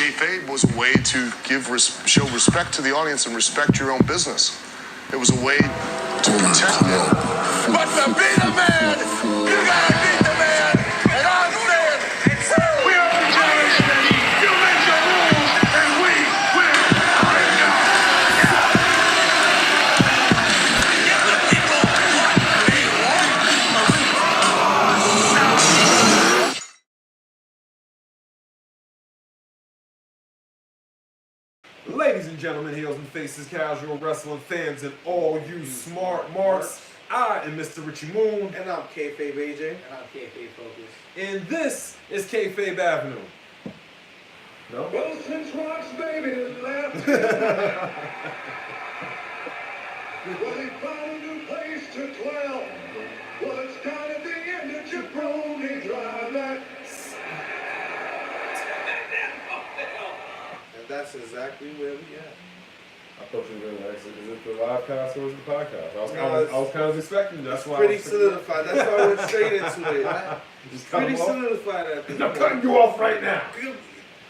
kayfabe was a way to show respect to the audience and respect your own business. It was a way to protect it. But to be the man, you gotta beat the man. And I'm saying, we are the generation. You make your rules, and we will. Give the people what they want. Ladies and gentlemen, heels and faces, casual wrestling fans, and all you smart marks, I am Mr. Richie Moon. And I'm Kayfabe AJ. And I'm Kayfabe Focus. And this is Kayfabe Avenue. No? Well, since Rock's baby has left, well, he found a new place to dwell. Well, it's down at the end of Jabroni Drive. And that's exactly where we at. I thought you were going to ask, is it the live cast or is it the podcast? I No, was kind of expecting that's why. Pretty solidified. That's why I went straight into it. Just cut Pretty him off. solidified at this I'm point. cutting you off right now.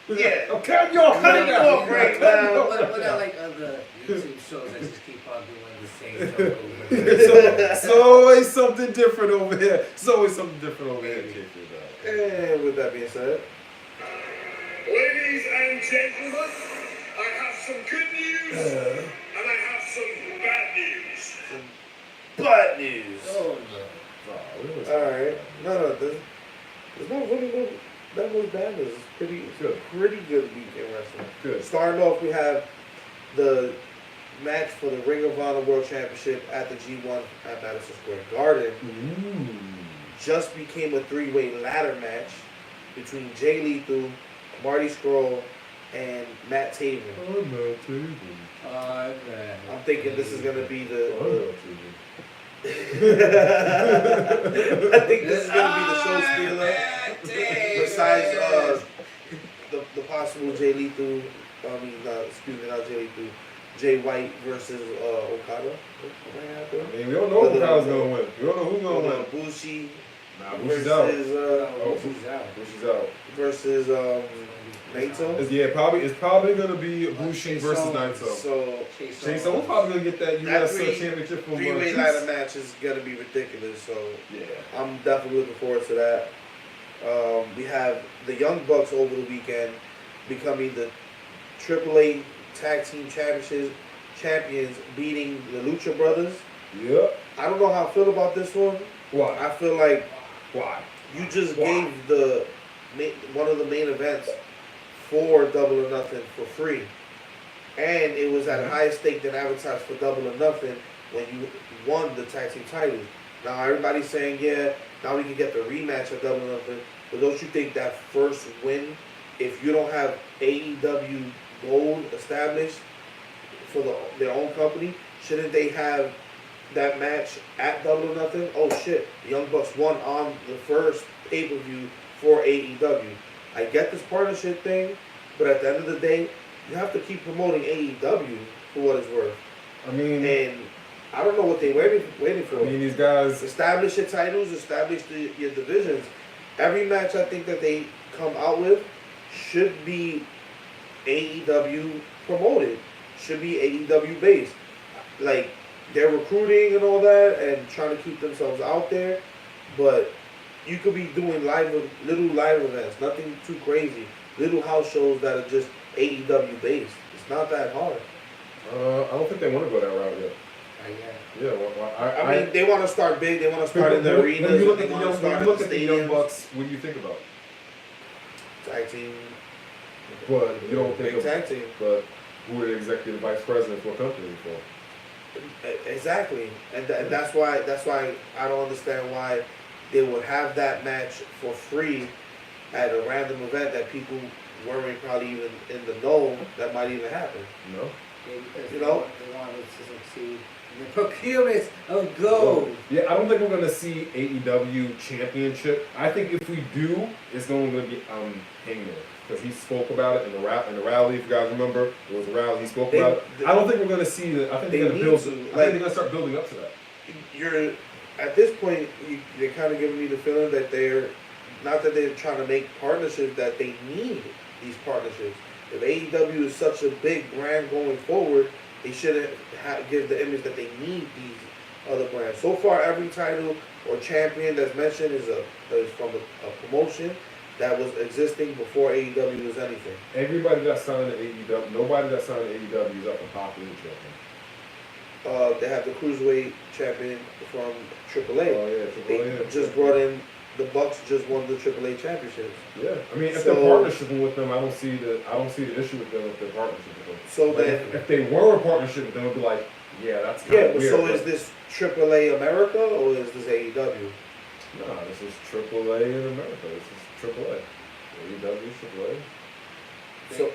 Yeah. I'm cutting you off Cutting right you now. off right now. What are like other YouTube shows that just keep on doing the same show over? It's always something different over here. It's always something different over here. And with that being said, Ladies and gentlemen, I have some good news and I have some bad news. butt news. Oh no. Alright. No, there's not really that much bad news. It's pretty good week in wrestling. Good. Starting off, we have the match for the Ring of Honor World Championship at the G1 at Madison Square Garden. Just became a three-way ladder match between Jay Lethal, Marty Scurll, and Matt Taven. I'm thinking this is gonna be the. I think this is gonna be the show stealer. Besides the possible Jay Lethal, not Jay Lethal, Jay White versus Okada. I mean, we don't know who Okada's gonna win. We don't know who's gonna win. Bushi Bushi's out. versus Bushi's out. versus Naito. It's probably gonna be Bushi versus Naito. So Chase Owens probably gonna get that US championship from three-way ladder match is gonna be ridiculous. So yeah, I'm definitely looking forward to that. We have the Young Bucks over the weekend becoming the AAA Tag Team champions, beating the Lucha Brothers. Yep. I don't know how I feel about this one. Why? I feel like Why? you just gave one of the main events for Double or Nothing for free, and it was at a higher stake than advertised for Double or Nothing when you won the tag team titles. Now everybody's saying, yeah, now we can get the rematch of Double or Nothing, but don't you think that first win, if you don't have AEW Gold established for their own company, shouldn't they have that match at Double or Nothing? Oh shit, the Young Bucks won on the first pay-per-view for AEW. I get this partnership thing, but at the end of the day, you have to keep promoting AEW for what it's worth. I mean, And I don't know what they're waiting for. I mean these guys. Establish your titles, establish your divisions. Every match I think that they come out with should be AEW promoted, should be AEW based. Like, they're recruiting and all that and trying to keep themselves out there, but you could be doing little live events, nothing too crazy, little house shows that are just AEW based. It's not that hard. I don't think they want to go that route yet. Yeah, well, I mean, they want to start big. They want to start in the arenas. When you look they at the want to young, start when in you look the at the Young stadiums. Bucks, what do you think about? Tag team. But you don't think Big of, tag team. But who are the executive vice president for a company for? Exactly, and that's why I don't understand why they would have that match for free at a random event that people weren't probably even in the know that might even happen. No. Yeah, because You know? they wanted to succeed in the procurement of gold. Yeah, I don't think we're gonna see AEW championship. I think if we do, it's going to be Hangman, because he spoke about it in the rally. If you guys remember, it was a rally. He spoke about it. I don't think we're gonna see the. I think they're gonna build. I think they're gonna start building up to that. You're at this point, they're kind of giving me the feeling that they're not that they're trying to make partnerships, that they need these partnerships. If AEW is such a big brand going forward, they shouldn't give the image that they need these other brands. So far, every title or champion that's mentioned is from a promotion that was existing before AEW was anything. Everybody that signed to AEW, nobody that signed to AEW is up for popular champion. They have the cruiserweight champion from AAA. Oh yeah, They Triple A. just brought in the Bucks. Just won the AAA championships. Yeah, I mean, if So- they're partnershiping with them, I don't see the issue with them if they're partnershiping with them. So But then, if they were in partnership with them, it'd be like, yeah, that's kind yeah. of But weird. so is this AAA America or is this AEW? Nah, this is Triple A in America. This is Triple A. AEW, Triple A. So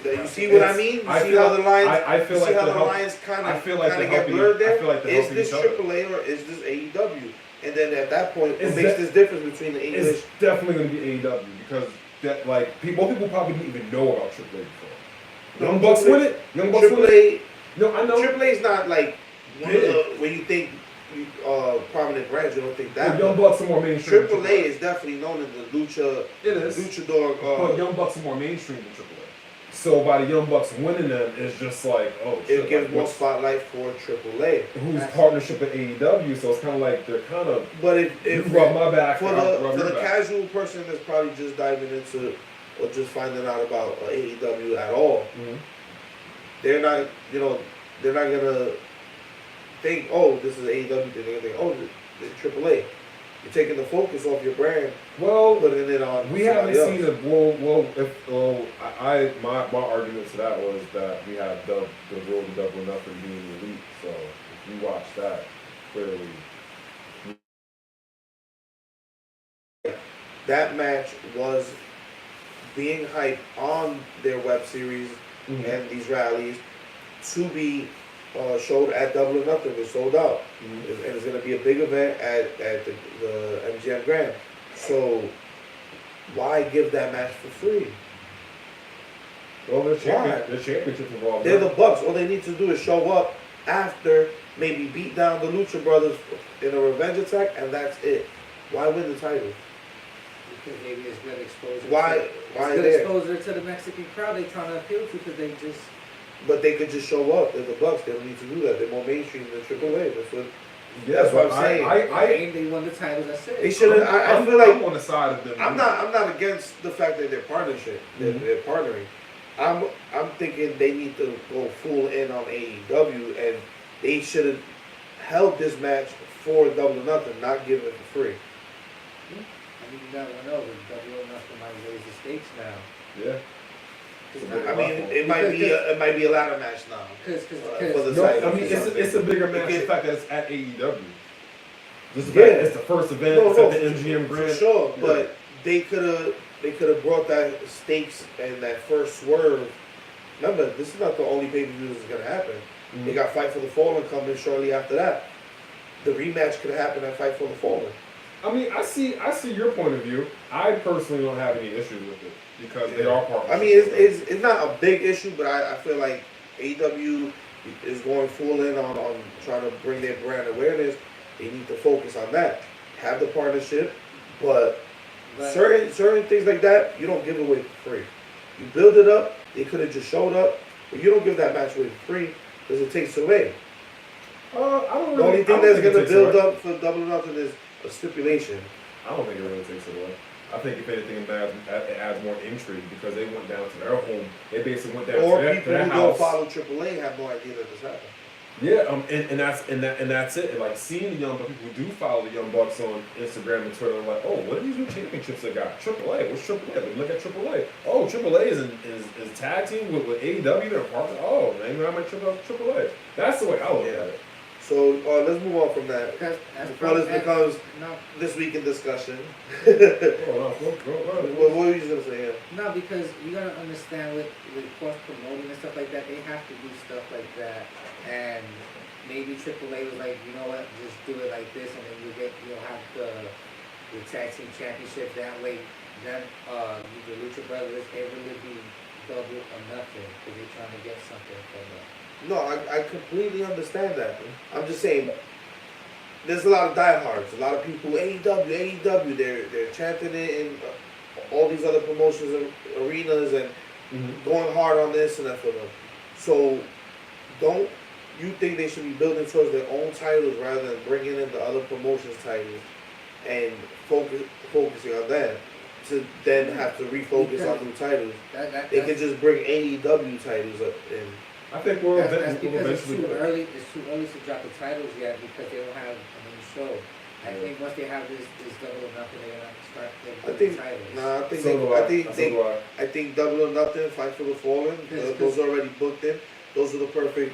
They- you see what I mean? You I see feel- how the lines? I feel you like see how they're the help- lines kind I feel like of they're get helping- blurred there? I feel like they're Is helping this each other. AAA or is this AEW? And then at that point, what Is makes that- this difference between the English? It's definitely going to be AEW because that like most people probably didn't even know about Triple A before. Young Bucks win it. Young Bucks win it. AAA, No, I know. AAA is not like one of Big. the, when you think prominent brands, you don't think The that. Young Bucks are more mainstream. than AAA is definitely known as the It is. luchador. But Young Bucks are more mainstream than Triple A. So by the Young Bucks winning them, it's just like, oh shit. It gives like, more what's- spotlight for AAA. who's partnership with AEW, so it's kind of like they're kind of But you if rub my back, for I'll the rub for your the back. casual person that's probably just diving into or just finding out about AEW at all, Mhm. they're not gonna think, oh, this is AEW. They're gonna think, oh, it's AAA. You're taking the focus off your brand, Well, putting it on. we haven't somebody seen else. my argument to that was that we have the Road to Double or Nothing being elite. So if you watch that, clearly, That match was being hyped on their web series and these rallies to be showed at Double or Nothing. It was sold out. Mhm. And it's going to be a big event at the MGM Grand. So why give that match for free? well, the Why? championship involved. They're the Bucks. All they need to do is show up after, maybe beat down the Lucha Brothers in a revenge attack, and that's it. Why win the title? Because maybe it's good exposure. Why It's good there? exposure to the Mexican crowd they trying to appeal to because they just. But they could just show up. They're the Bucks. They don't need to do that. They're more mainstream than AAA. Yeah, That's what but I'm saying. They won the title. That's it. They shouldn't. I I'm feel like on the side of them. I'm not against the fact that they're partnership. Mhm. They're partnering. I'm thinking they need to go full in on AEW, and they should have held this match for Double or Nothing, not give it for free. I mean, you never know. The Double or Nothing might raise the stakes now. Yeah. I mean, it might be a ladder match now. For the No, title. I mean it's a bigger match. The fact that it's at AEW. Just the Yeah. fact it's the first event. It's at the MGM for Grand. sure. Yeah. But they could have brought that stakes and that first swerve. Remember, this is not the only pay-per-view that's gonna happen. Mhm. They got Fight for the Fallen coming shortly after that. The rematch could happen at Fight for the Fallen. I mean, I see your point of view. I personally don't have any issues with it because they are partners. I mean, it's not a big issue, but I feel like AEW is going full in on trying to bring their brand awareness. They need to focus on that. Have the partnership, but certain things like that you don't give away for free. You build it up. They could have just showed up, but you don't give that match away for free because it takes away. I don't really. The only I thing don't that's think it gonna takes build away. up for Double or Nothing is a stipulation. I don't think it really takes it away. I think if anything, it adds more intrigue because they went down to their home. They basically went down Or to people their who house. don't follow AAA have no idea that this happened. Yeah, and that's it. Like seeing the young people who do follow the Young Bucks on Instagram and Twitter, like, oh, what are these new championships they got? AAA. What's AAA? Like, look at AAA. Oh, AAA is tag team with AEW. They're partner. Oh, maybe I might check out AAA. That's the way I look at it. So let's move on from that. Because Before this becomes no, this week in discussion. Oh, no, What were you gonna say? Yeah. no, because you gotta understand with cross promoting and stuff like that, they have to do stuff like that, and maybe AAA was like, you know what, just do it like this, and then you'll have the tag team championship that way. Then the Lucha Brothers, it really be Double or Nothing because they're trying to get something from them. No, I completely understand that. I'm just saying, there's a lot of diehards, a lot of people, AEW, they're chanting it in all these other promotions and arenas, and going hard on this and that for them. So, don't you think they should be building towards their own titles rather than bringing in the other promotions titles and focusing on that to then have to refocus on new titles? They could just bring AEW titles up and. I think we'll That's because it's eventually. too early. It's too early to drop the titles yet because they don't have a new show. I think once they have this Double or Nothing, they're gonna start I getting think titles. nah, I think So do I. I think Double or Nothing, Fight for the Fallen, those are already booked in. Those are the perfect.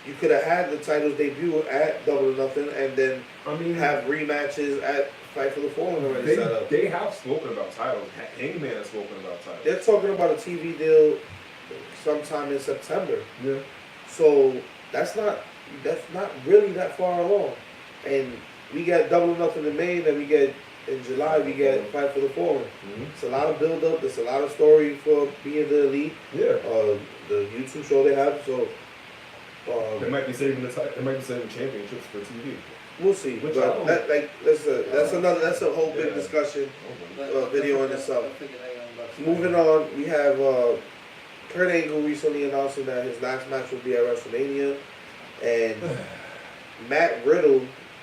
You could have had the titles debut at Double or Nothing, and then I mean, have rematches at Fight for the Fallen already set up. they have spoken about titles. Hangman has spoken about titles. They're talking about a TV deal sometime in September. Yeah. So that's not really that far along. And we got Double or Nothing in May, then we get in July we get Fight for the Fallen. It's a lot of build up. There's a lot of story for being the elite. Yeah. The YouTube show they have. So They might be saving they might be saving championships for TV. we'll see. Which But I don't- that's a whole big Yeah. discussion. But video on itself. Moving on, we have Kurt Angle recently announcing that his last match will be at WrestleMania, and Matt Riddle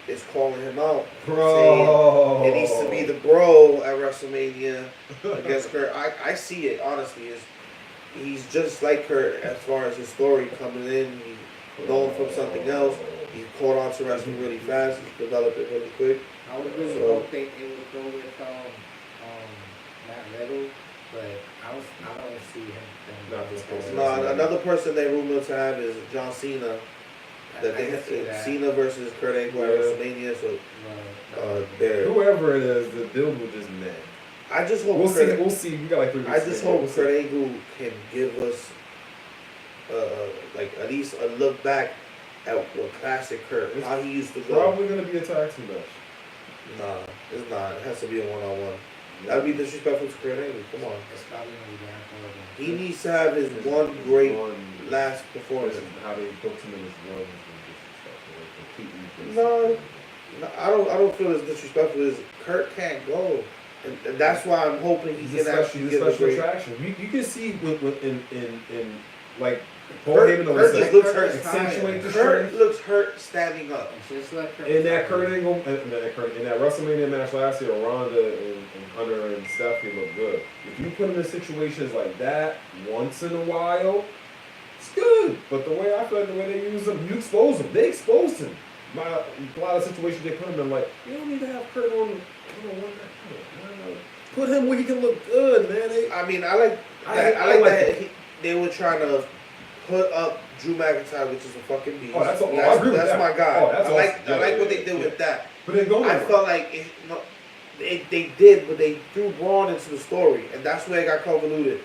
is calling him out, Bro. saying it needs to be the bro at WrestleMania against Kurt. I see it honestly. He's just like Kurt as far as his story coming in. He's known from something else. He caught on to wrestling really fast. He developed it really quick. I would really hope they would go with Matt Riddle, but I don't see him. Not this close. No, another person they rumored to have is John Cena. That they have Cena versus Kurt Angle at WrestleMania. So Whoever it is, the build will just meh. I just hope We'll Kurt, see. We got like 3 weeks. I just to hope go. Kurt Angle can give us like at least a look back at what classic Kurt, how he used to go. Probably gonna be a tag team match. Nah, it's not. It has to be a one-on-one. That'd be disrespectful to Kurt Angle. Come on. It's probably gonna be Baron Corbin. He needs to have his one great last performance. How they booked him in his run has been disrespectful. Completely. No, I don't feel as disrespectful as Kurt can't go, and that's why I'm hoping he He's can a actually special, get a special great. attraction. You can see in like Paul Kurt- Heyman Kurt always just said, looks hurt. accentuate the Kurt strength. looks hurt standing up. Just let Kurt In that Kurt Angle, in that WrestleMania match last year, Ronda and Hunter and Stephanie looked good. If you put him in situations like that once in a while, it's good. But the way I feel like the way they use him, you expose him. They exposed him. A lot of situations they put him in, like, you don't need to have Kurt on. Put him where he can look good, man. I mean, I like that they were trying to put up Drew McIntyre, which is a fucking beast. Oh, that's I agree with that's that. my guy. Oh, that's I like awesome. what they did with that. But they go I felt like they did, but they threw Braun into the story, and that's where it got convoluted.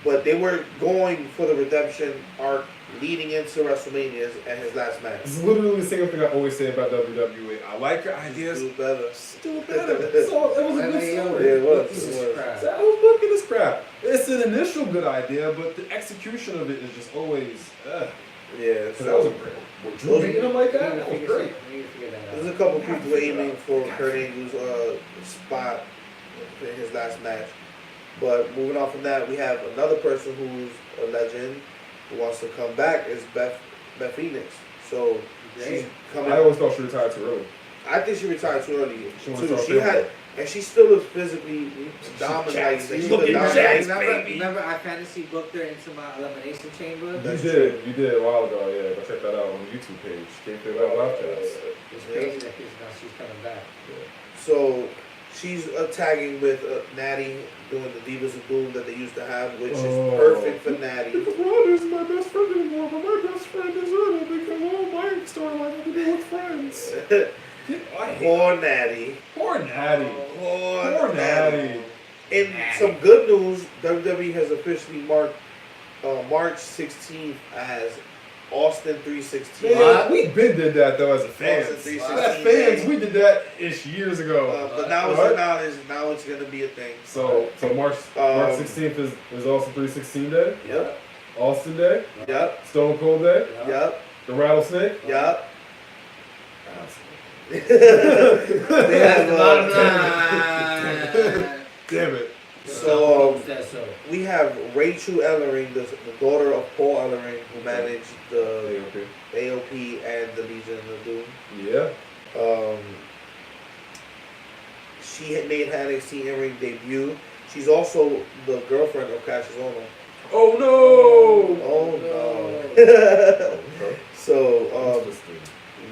But they were going for the redemption arc leading into WrestleMania at his last match. It's literally the same thing I always say about WWE. I like your ideas. Do better. Still better. So it was a good story. Yeah, it was. So I was booking this crap. It's an initial good idea, but the execution of it is just always. Yeah, So that was a great. With Drew beating him like that, that was great. there's a couple people aiming for Kurt Angle's spot in his last match. But moving on from that, we have another person who's a legend who wants to come back is Beth Phoenix. So she's coming. I always thought she retired too early. I think she retired too early. She wants Too. to She start had, and she still looks physically dominant. She's looking jacked, Remember, I fantasy booked her into my elimination chamber. You did a while ago, yeah. Go check that out on the YouTube page. Came through that podcast. It's crazy that she's coming back. So she's tagging with Natty, doing the Divas of Doom that they used to have, which is perfect for Natty. Because Ron isn't my best friend anymore, but my best friend is Rita because all my storyline have to do with friends. Poor Natty. Poor Natty. Poor Natty. And some good news, WWE has officially marked March 16th as Austin 316. Man, we been did that though as a fans. Austin 316 As fans, we did that ish years ago. But now it's acknowledged. Now it's gonna be a thing. So March 16th is Austin 316 Day. Yep. Austin Day. Yep. Stone Cold Day. Yep. The Rattlesnake. Yep. They have Damn it. So says so. we have Rachel Ellering, the daughter of Paul Ellering, who managed the AOP and the Legion of Doom. Yeah. She had made her NXT in-ring debut. She's also the girlfriend of Cassius Ohno. Oh no! Oh no. Okay. So Interesting.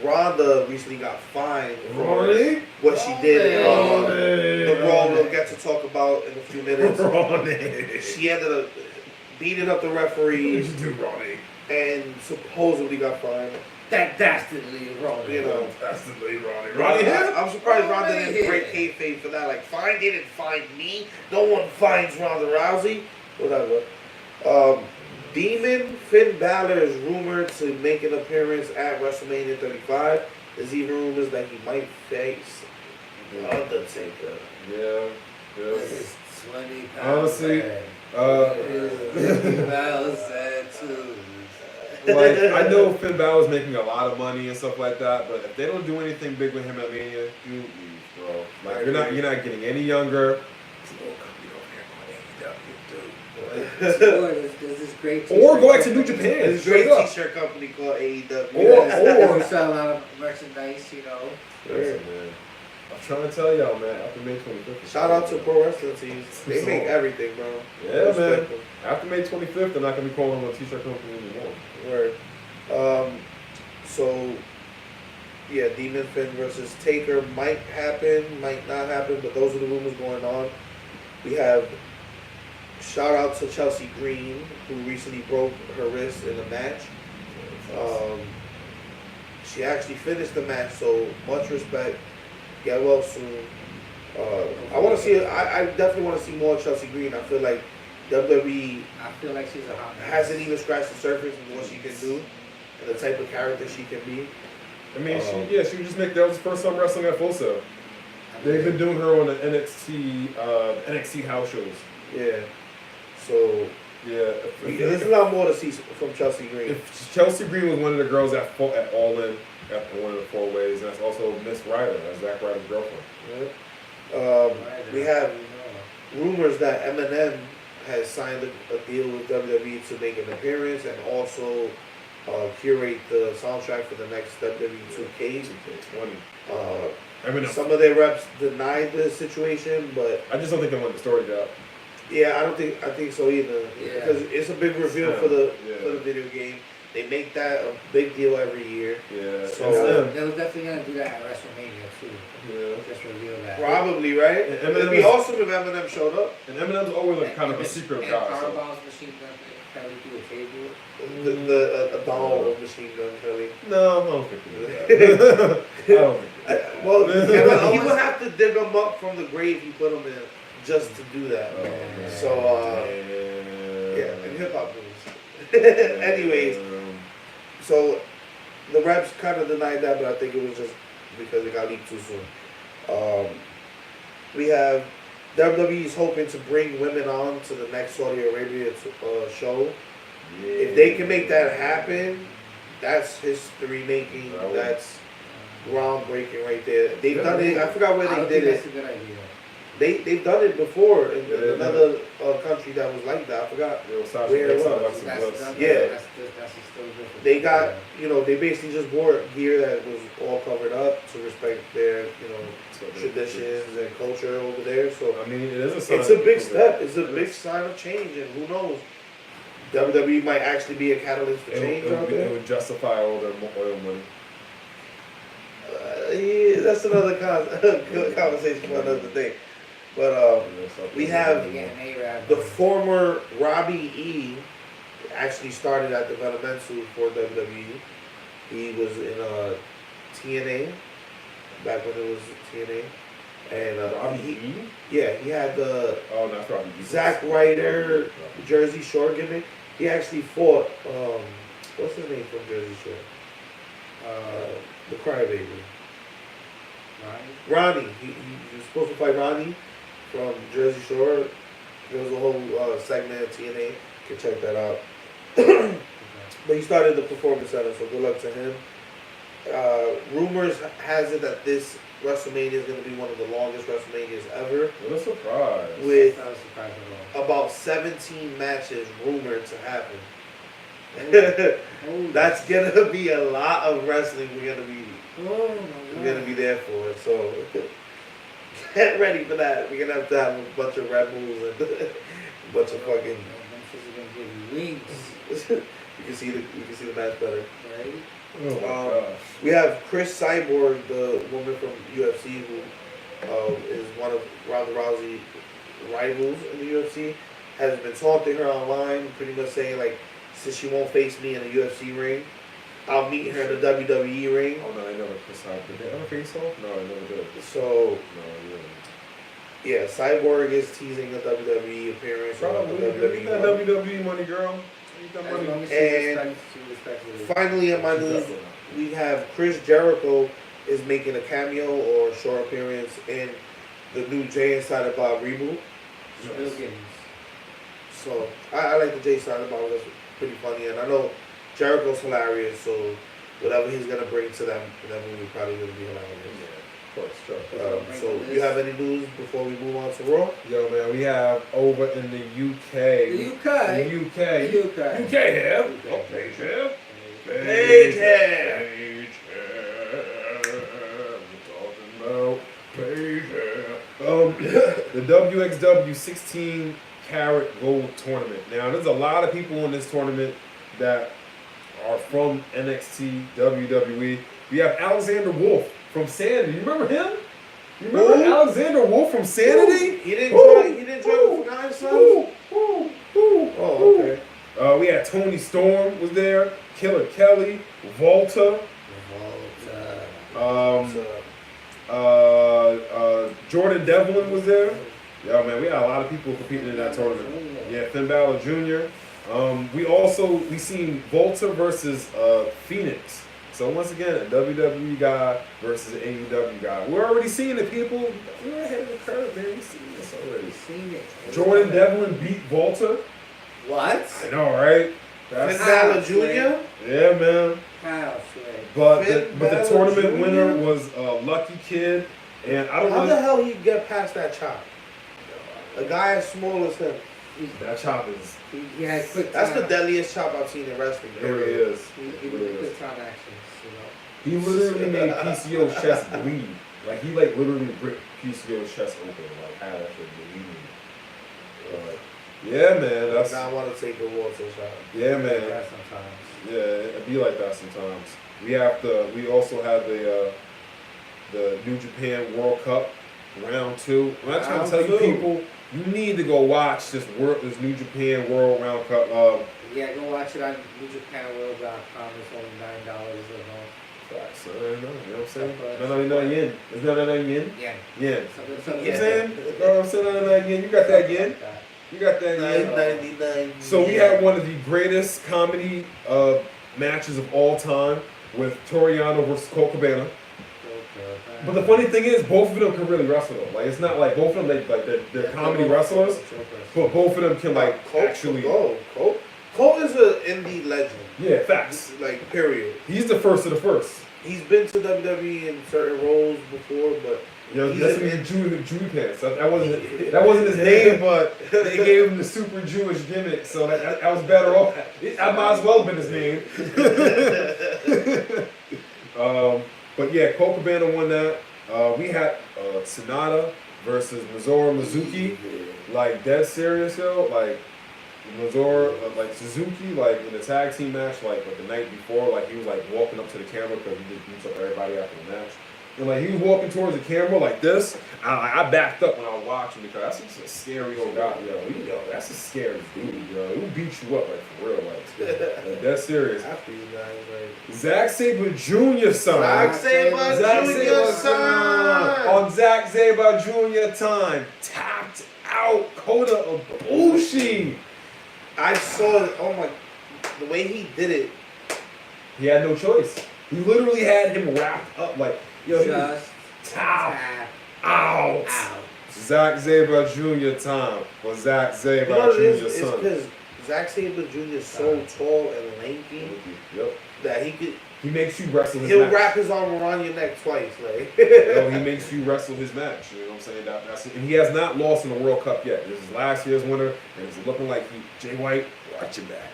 Ronda recently got fined for Ronnie? what she did. Ronnie. The Raw we'll get to talk about in a few minutes. Ronnie. She ended up beating up the What did referee you do, Ronnie? and supposedly got fined. That dastardly wrong. You know. That's the late Ronnie. I'm surprised Ronda Ronnie. didn't break kayfabe for that. Like, fine, they didn't find me. No one finds Ronda Rousey. Whatever. Demon Finn Balor is rumored to make an appearance at WrestleMania 35. There's even rumors that he might face Undertaker. Yeah. This is 20 pounds. Honestly, Too. like, I know Finn Balor's making a lot of money and stuff like that, but if they don't do anything big with him at Mania, you leave, bro. Like, you're not getting any younger. There's this great Or go t-shirt back to New company. Japan. There's a Straight great up. t-shirt company called AEW. Or- We sell a lot of merchandise, you know. Listen, man. I'm trying to tell y'all, man. After May 25th. Shout out to Pro Wrestling Tees. They make everything, bro. Yeah, Respect man. After May 25th, they're not gonna be calling them a t-shirt company anymore. them. Word. So, yeah, Demon Finn versus Taker might happen, might not happen, but those are the rumors going on. We have shout out to Chelsea Green, who recently broke her wrist in a match. She actually finished the match, so much respect. Get well soon. I want to see. I definitely want to see more of Chelsea Green. I feel like WWE I feel like she's a hot mess. hasn't even scratched the surface of what she can do and the type of character she can be. I mean, she would just make that was the first time wrestling at Full Sail. They've been doing her on the NXT house shows. Yeah. So Yeah. there's a lot more to see from Chelsea Green. If Chelsea Green was one of the girls at All In at one of the 4 ways, and that's also Miss Ryder, that's Zack Ryder's girlfriend. We have rumors that Eminem has signed a deal with WWE to make an appearance and also curate the soundtrack for the next WWE 2K. 20. Eminem. Some of their reps denied the situation, but I just don't think they want the story out. yeah, I think so either. Yeah. Because it's a big reveal Yeah. for the Yeah. video game. They make that a big deal every year. Yeah. So- It's them. They was definitely gonna do that at WrestleMania too. Yeah. Just reveal that. Probably, right? And It'd Eminem be is- awesome if Eminem showed up. And Eminem's always like kind of a secret and guy. So. Powerbomb machine gun probably through a table. A doll of Machine Gun Kelly. No, I don't think he did that. I don't think he did that. Well, he would have to dig him up from the grave he put him in just to do that. Oh, man. So, yeah, and hip hop moves. Yeah. Anyways, so the reps kind of denied that, but I think it was just because it got leaked too soon. We have WWE's hoping to bring women on to the next Saudi Arabia show. If they can make that happen, that's history making. That's groundbreaking right there. They've done it. I forgot where I they don't did think it. that's a good idea. They've done it before in Yeah, another country that was like that. I forgot. Where it was. Yeah. That's still different. They got, they basically just wore gear that was all covered up to respect their, traditions and culture over there. So I mean, it is a sign. it's a big step. It's a big sign of change, and who knows? WWE might actually be a catalyst for change out It there. would justify all their oil money. Yeah, that's another good conversation for another day. But we have They get an A-Rab. the former Robbie E. actually started at developmental for WWE. He was in TNA back when it was TNA, and Robbie E? he had the Oh, not Robbie E. Zack Ryder Jersey Shore gimmick. He actually fought what's his name from Jersey Shore? The Crybaby. Ronnie. He was supposed to fight Ronnie from Jersey Shore. There was a whole segment at TNA. You can check that out. But he started the Performance Center, so good luck to him. Rumors has it that this WrestleMania is going to be one of the longest WrestleManias ever, What a surprise. with That was surprising at all. about 17 matches rumored to happen. Holy That's gonna be a lot of wrestling. We're Oh my gonna god. be there for it. So get ready for that. We're gonna have to have a bunch of Red Bulls and a bunch of fucking. Them shits are gonna give you wings, you can see the match better. right? Oh my gosh. We have Chris Cyborg, the woman from UFC, who is one of Ronda Rousey rivals in the UFC, has been taunting her online, pretty much saying like, since she won't face me in a UFC ring, I'll meet her in the WWE ring. Oh no, they never decided. Did they ever face off? No, they never did. So No, yeah, Cyborg is teasing a WWE appearance. or a probably. Get that run. WWE money, girl. Get that As money. long as she And respects it. Finally, in my news, we have Chris Jericho is making a cameo or a short appearance in the new Jay and Silent Bob reboot. Bill Gibbons. So I like the Jay Silent Bob. That's pretty funny, and I know Jericho's hilarious. So whatever he's gonna bring to that movie probably gonna be hilarious. Of course, sure. So you have any news before we move on to Raw? Yo, man, we have over in the UK. The UK. The UK. The UK. UK here. UK. Oh, Paige here. Paige here. Paige here. We're talking about Paige here. The WXW 16 karat gold tournament. Now, there's a lot of people in this tournament that are from NXT, WWE. We have Alexander Wolf from Sanity. You remember him? You remember Who? Alexander Wolf from Sanity? He didn't Ooh, join. He didn't join ooh, the Forgotten Sons. ooh, ooh, ooh, Oh, okay. we had Tony Storm was there, Killer Kelly, Volta, Jordan Devlin was there. Yo, man, we had a lot of people competing in that tournament. Yeah, Finn Balor Jr. We seen Volta versus Phoenix. So once again, a WWE guy versus an AEW guy. We're already seeing it, people. We're ahead of the curve, man. We've seen this already. Seen it. Jordan Devlin beat Volta. What? I know, right? Finn That's, Balor Jr. yeah, man. How should But Finn the Balor tournament Jr.? winner was Lucky Kid, and I don't How know. the hell he get past that chop? A guy as small as him. That chop is. he had quick That's time. the deadliest chop I've seen in wrestling. It really is. He It was really a is. quick time actions, you know. He literally made PCO's chest bleed. Like he literally ripped PCO's chest open. Like had that shit bleeding. Yeah, man. That's I want to take a water shot. yeah, Like man. that sometimes. Yeah, it be like that sometimes. We also have the New Japan World Cup round 2. I'm not trying to Round tell you 2. people, you need to go watch this New Japan World Round Cup. Yeah, go watch it on NewJapanWorld.com. It's only $9 a month. Facts, you know what I'm saying? But- 99 yen. It's 99 yen? Yeah. Yen. Something, You something know what I'm saying? You know what I'm saying? 99 yen. You got that yen? like that. You got that yen? $9.99. So we had one of the greatest comedy matches of all time with Toriano versus Colt Cabana. But the funny thing is, both of them can really wrestle though. Like it's not like both of them they're comedy wrestlers, but both of them can like Colt actually. Colt is an indie legend. Yeah, facts. Like period. He's the first of the first. He's been to WWE in certain roles before, but Yo, he's that's an what Jewy pants. That wasn't his name, but they gave him the super Jewish gimmick, so that was better off. I might as well have been his name. But yeah, Colt Cabana won that. We had Sonata versus Mizora Mizuki, like dead serious yo, like Mizora, like Suzuki, like in a tag team match, like the night before, like he was like walking up to the camera because he just beats up everybody after the match. And like he was walking towards the camera like this. I backed up when I was watching because that's just a scary old guy, yo. That's a scary dude, yo. He'll beat you up like for real, like that's serious. after you guys, like Zack Sabre Jr. son. Zack Sabre Zack Jr. Sabre son. On Zack Sabre Jr. time, tapped out Kota Ibushi. I saw it. Oh my, the way he did it. He had no choice. He literally had him wrapped up like, yo, he was Just tap tap out. out. Zack Sabre Jr. time for Zack You Sabre know what it Jr. is? It's son. because Zack Sabre Jr. is so tall and lanky Yep. that he could. He makes you wrestle his He'll match. wrap his arm around your neck twice, like. He makes you wrestle his match. You know what I'm saying? And he has not lost in the World Cup yet. This is last year's winner, and it's looking like Jay White, watch your back.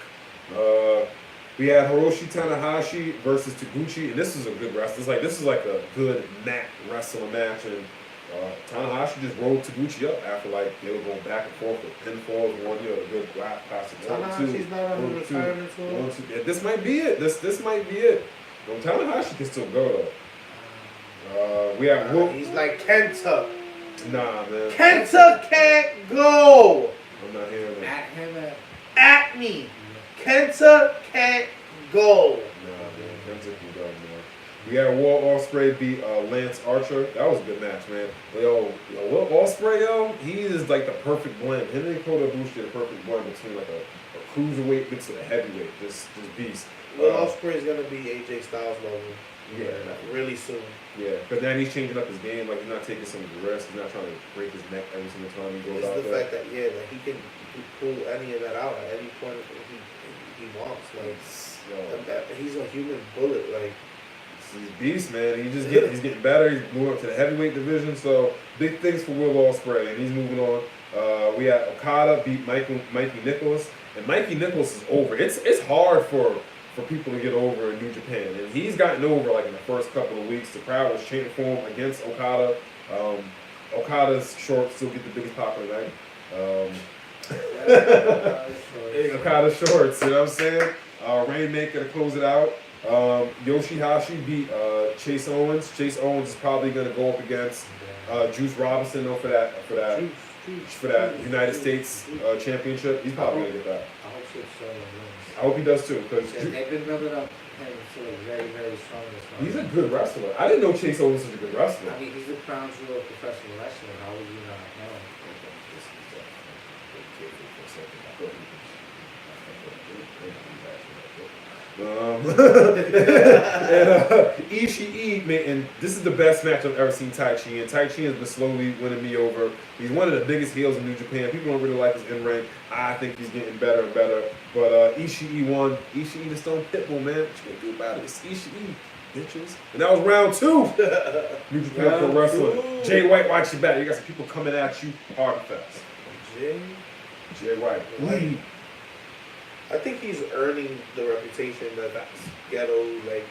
We had Hiroshi Tanahashi versus Taguchi, and this is a good wrestle. This is like a good mat wrestling match, and Tanahashi just rolled Taguchi up after they were going back and forth with pinfalls. One, a good classic. Tanahashi's not on the retirement tour. Yeah, this might be it. This might be it. Well, Tanahashi can still go though. We have He's like Kenta. Nah, man. Kenta can't go. I'm not hearing that. At him. At me. Kenta can't go. Nah, man. Kenta can go, man. We had Will Ospreay beat Lance Archer. That was a good match, man. Will Ospreay, he is like the perfect blend. Him and Kota Ibushi are the perfect blend between like a cruiserweight mixed with a heavyweight. Just beast. Will Ospreay's gonna be AJ Styles level. Yeah. Really soon. Yeah, but then he's changing up his game. Like, he's not taking some of the risks. He's not trying to break his neck every single time he goes It's out the there. fact that that he can pull any of that out at any point he wants. Like, he's a human bullet. Like, He's a beast, man. He's getting better. He's moving up to the heavyweight division. So big things for Will Ospreay, and he's moving on. We had Okada beat Mikey Nicholas, and Mikey Nicholas is over. It's hard for people to get over in New Japan, and he's gotten over like in the first couple of weeks. The crowd was chanting for him against Okada. Okada's shorts still get the biggest pop of the night. Okada shorts, you know what I'm saying? Rainmaker to close it out. Yoshihashi beat Chase Owens. Chase Owens is probably going to go up against Juice Robinson though, for that United States championship. He's probably going to get that. I hope so. I hope he does too, because They've been building up him to a very, very strong. he's a good wrestler. I didn't know Chase Owens was a good wrestler. I mean, he's the crown jewel of professional wrestling. How would you not know? Ishii, man, and this is the best match I've ever seen Taichi in. Taichi has been slowly winning me over. He's one of the biggest heels in New Japan. People don't really like his in-ring. I think he's getting better and better. But Ishii won. Ishii the Stone Pitbull, man. What you gonna do about it? It's Ishii, bitches. And that was round 2. New Japan Pro Wrestling. Jay White, watch your back. You got some people coming at you hard and fast. Jay White. Lead. I think he's earning the reputation that ghetto, like,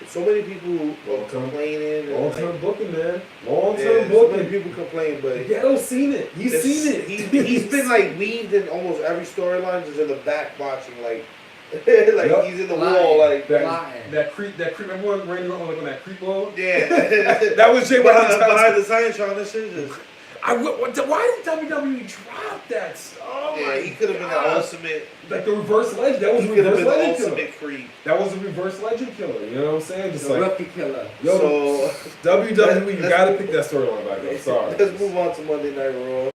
so many people are complaining. Long-term booking, man. Long-term So many booking. people complain, but Ghetto's seen it. He's seen it. He's been like weaved in almost every storyline, just in the back watching, like, Yep. he's in the wall, like. that creep. Remember when Randy Orton on that creep load? Yeah. That was Jay White's behind the science trying to shit just. Why did WWE drop that? Oh Yeah, my he could have been the God. ultimate. Like the reverse legend. That was He a could have reverse been the legend killer. ultimate creep. That was a reverse legend killer. You know what I'm saying? Just The like rookie killer. yo, So WWE, you let's- gotta pick that storyline back up. Sorry. let's move on to Monday Night Raw.